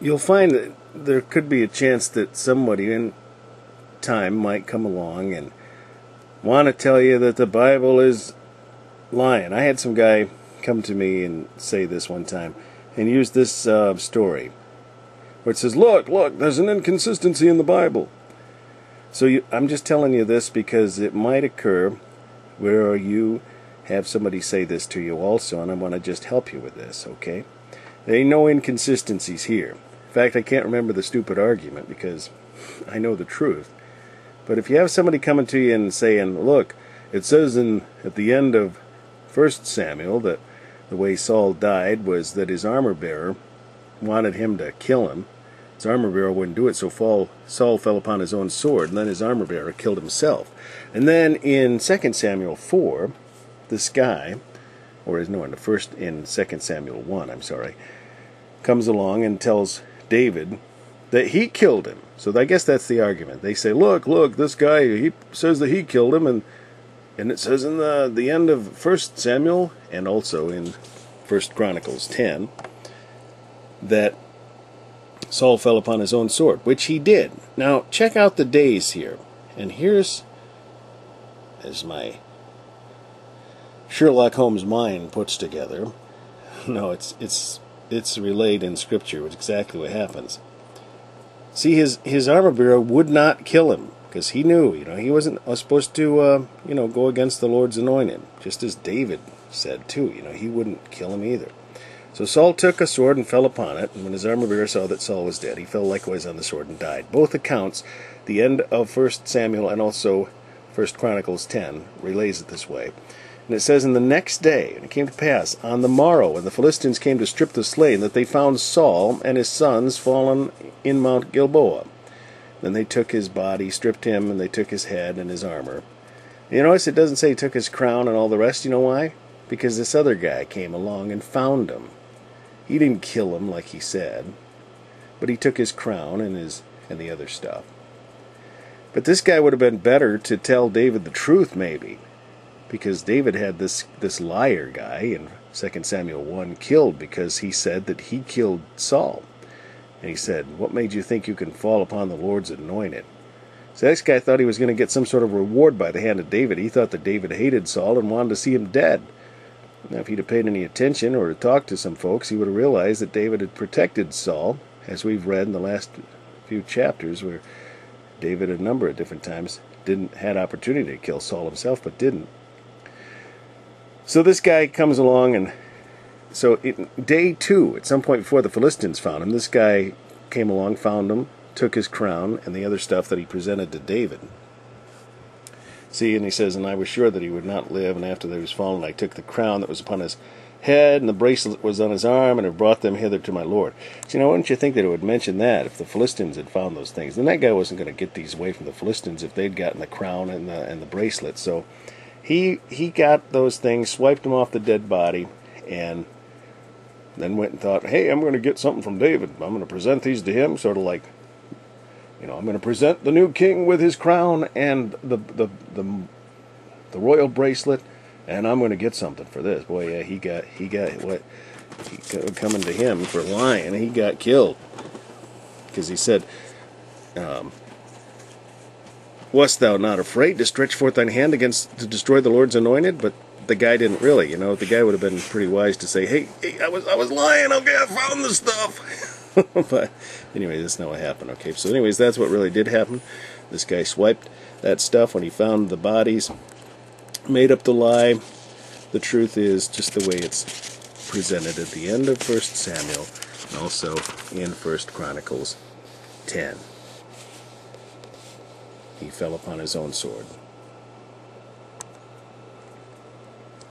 you'll find that there could be a chance that somebody in time might come along and want to tell you that the Bible is lying. I had some guy come to me and say this one time and use this story where it says, look, there's an inconsistency in the Bible. So I'm just telling you this because it might occur where you have somebody say this to you also, and I want to just help you with this, okay? There ain't no inconsistencies here. In fact, I can't remember the stupid argument because I know the truth. But if you have somebody coming to you and saying, look, it says at the end of 1 Samuel that the way Saul died was that his armor-bearer wanted him to kill him. His armor-bearer wouldn't do it, so Saul fell upon his own sword, and then his armor-bearer killed himself. And then in 2 Samuel 4, this guy, in 2 Samuel 1, comes along and tells David that he killed him. So I guess that's the argument. They say, look, this guy, he says that he killed him, and it says in the end of 1 Samuel, and also in 1 Chronicles 10, that Saul fell upon his own sword, which he did. Now, check out the days here. And here's, as my Sherlock Holmes mind puts together. No, it's relayed in Scripture, which is exactly what happens. See, his armor-bearer would not kill him, because he knew, he wasn't supposed to, go against the Lord's anointed, just as David said, too. He wouldn't kill him either. So Saul took a sword and fell upon it, and when his armor-bearer saw that Saul was dead, he fell likewise on the sword and died. Both accounts, the end of 1 Samuel and also 1 Chronicles 10, relays it this way. And it says, in the next day, and it came to pass, on the morrow, when the Philistines came to strip the slain, that they found Saul and his sons fallen in Mount Gilboa. Then they took his body, stripped him, and they took his head and his armor. You notice it doesn't say he took his crown and all the rest. You know why? Because this other guy came along and found him. He didn't kill him like he said, but he took his crown and the other stuff. But this guy would have been better to tell David the truth, maybe, because David had this liar guy in 2 Samuel 1 killed because he said that he killed Saul. And he said, what made you think you can fall upon the Lord's anointed? So this guy thought he was going to get some sort of reward by the hand of David. He thought that David hated Saul and wanted to see him dead. Now, if he'd have paid any attention or talked to some folks, he would have realized that David had protected Saul, as we've read in the last few chapters, where David, a number of different times, had opportunity to kill Saul himself, but didn't. So this guy comes along, and so day 2, at some point before the Philistines found him, this guy came along, found him, took his crown, and the other stuff that he presented to David. See, and he says, and I was sure that he would not live, and after they was fallen, I took the crown that was upon his head, and the bracelet was on his arm, and have brought them hither to my Lord. So, wouldn't you think that it would mention that if the Philistines had found those things? Then that guy wasn't going to get these away from the Philistines if they'd gotten the crown and the bracelet. So he got those things, swiped them off the dead body, and then went and thought, hey, I'm going to get something from David. I'm going to present these to him, sort of like, I'm going to present the new king with his crown and the royal bracelet, and I'm going to get something for this. Boy, yeah, he got what coming to him for lying. He got killed because he said, "Wast thou not afraid to stretch forth thine hand to destroy the Lord's anointed?" But the guy didn't really. The guy would have been pretty wise to say, "Hey, I was lying. Okay, I found the stuff." But anyway, that's not what happened. Okay, so anyways, that's what really did happen. This guy swiped that stuff when he found the bodies, made up the lie. The truth is just the way it's presented at the end of 1 Samuel and also in 1 Chronicles 10. He fell upon his own sword.